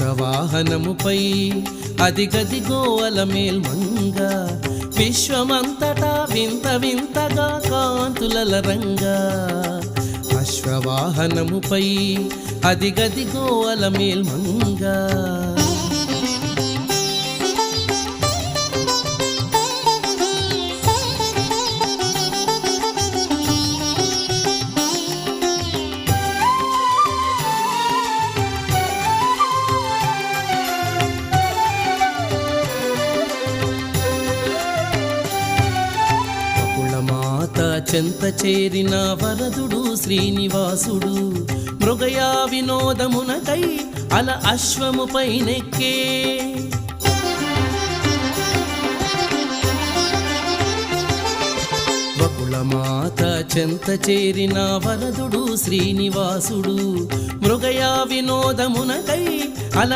అశ్వవాహనముపై అదిగదిగో అలమేల్మంగ విశ్వమంతటా వింత వింతగా కాంతులల రంగా అశ్వవాహనముపై అదిగదిగో అలమేల్మంగ చెంత చేరిన వరదుడు శ్రీనివాసుడు మృగయా వినోదమునకై అల అశ్వముపై నెక్కే వకుళమాత చెంత చేరిన వరదుడు శ్రీనివాసుడు మృగయా వినోదమునకై అల